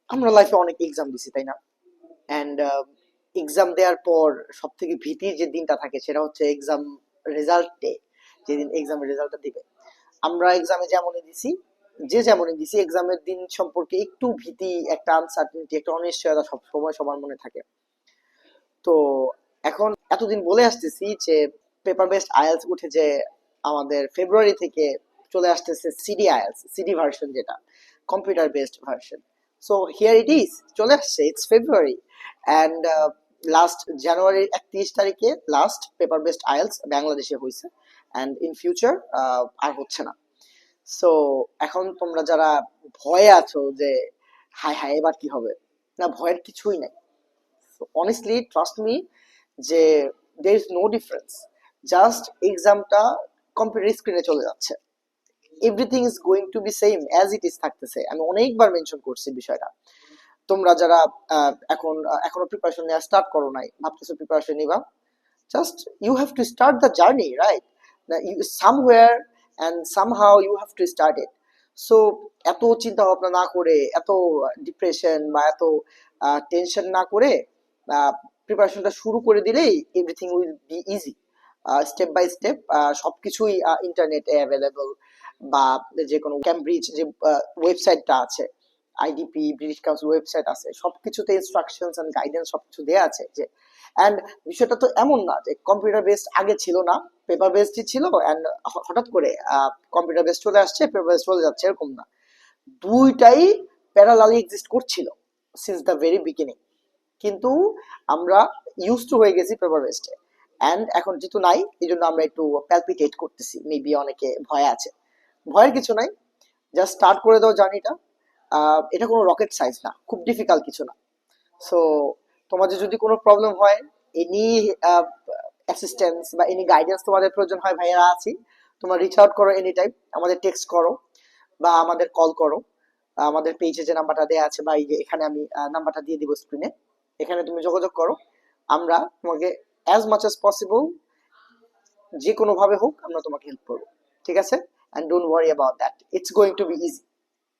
আমরা লাইফে অনেক এক্সাম দিছি, তাই না? অ্যান্ড এক্সাম দেওয়ার পর সব থেকে ভীতির যে দিনটা থাকে সেটা হচ্ছে এক্সাম রেজাল্ট ডে, যেদিন এক্সামের রেজাল্টটা দিবে। আমরা এক্সামে যেমনই দিছি, যে যেমনই দিছি, এক্সামের দিন সম্পর্কে একটু ভীতি, একটা আনসার্টেনিটি, একটা অনিশ্চয়তা সব সময় সবার মনে থাকে। তো এখন এতদিন বলে আসতেছি যে পেপার বেসড আইএলস উঠে, যে আমাদের ফেব্রুয়ারি থেকে চলে আসতেছে সিডি আইএলস, সিডি ভার্সন, যেটা computer based version. So here it is, চলে আসছে, ইটস ফেব্রুয়ারি। অ্যান্ড লাস্ট জানুয়ারির 31 তারিখে লাস্ট পেপার বেসড আইএলস বাংলাদেশে হয়েছে। অ্যান্ড ইন ফিউচার আর হচ্ছে না। সো এখন তোমরা যারা ভয়ে আছো যে হায় হায় এবার কি হবে, না, ভয়ের কিছুই নাই। অনেস্টলি ট্রাস্ট মি, যে there is no difference. Just এক্সামটা কম্পিউটার স্ক্রিনে চলে যাচ্ছে, everything is going to be same as it is থাকতেছে। আমি অনেকবার মেনশন করছি বিষয়টা। তোমরা যারা এখনো প্রিপারেশন নেওয়া স্টার্ট করো নাই, ভাবতেছো প্রিপারেশন নিবা, just you have to start the journey, right? you somewhere and somehow you have to start it. So এত চিন্তা ভাবনা না করে, এত ডিপ্রেশন বা এত টেনশন না করে প্রিপারেশনটা শুরু করে দিলেই everything will be easy. Step by step সবকিছুই ইন্টারনেটে অ্যাভেলেবল, বা যে কোনো ক্যামব্রিজ যে ওয়েবসাইটটা আছে, আইডিপি, ব্রিটিশ কাউন্সিল ওয়েবসাইট আছে, সবকিছুতে ইনস্ট্রাকশনস এন্ড গাইডেন্স সবকিছু দেয়া আছে। যে এন্ড বিষয়টা তো এমন না যে কম্পিউটার বেসড আগে ছিল না, পেপার বেসডই ছিল, এন্ড হঠাৎ করে কম্পিউটার বেসড চলে আসছে, পেপার বেসড চলে যাচ্ছে, এরকম না। দুইটাই প্যারালালি এক্সিস্ট করছিল সিন্স দ্য ভেরি বিগিনিং। কিন্তু আমরা ইউজ টু হয়ে গেছি পেপার বেসডে, এন্ড এখন যেহেতু নাই, এই জন্য আমরা একটু প্যালপিটেট করতেছি, মেবি অনেকে ভয় আছে। ভয়ের কিছু নাই, জাস্ট স্টার্ট করে দাও জার্নিটা। এটা কোনো রকেট সায়েন্স না, খুব ডিফিকাল্ট কিছু না। সো তোমাদের যদি কোনো প্রবলেম হয়, এনি অ্যাসিস্ট্যান্স বা এনি গাইডেন্স তোমাদের প্রয়োজন হয়, ভাইয়ারা আছি। তোমরা রিচ আউট করো এনি টাইম, আমাদের টেক্সট করো বা আমাদের কল করো। আমাদের পেজে যে নাম্বারটা দেওয়া আছে, বা এই যে এখানে আমি নাম্বারটা দিয়ে দিব স্ক্রিনে, এখানে তুমি যোগাযোগ করো। আমরা তোমাকে অ্যাজ মাচ অ্যাজ পসিবল, যে কোনো ভাবে হোক, আমরা তোমাকে হেল্প করবো। ঠিক আছে? And don't worry about that, it's going to be easy.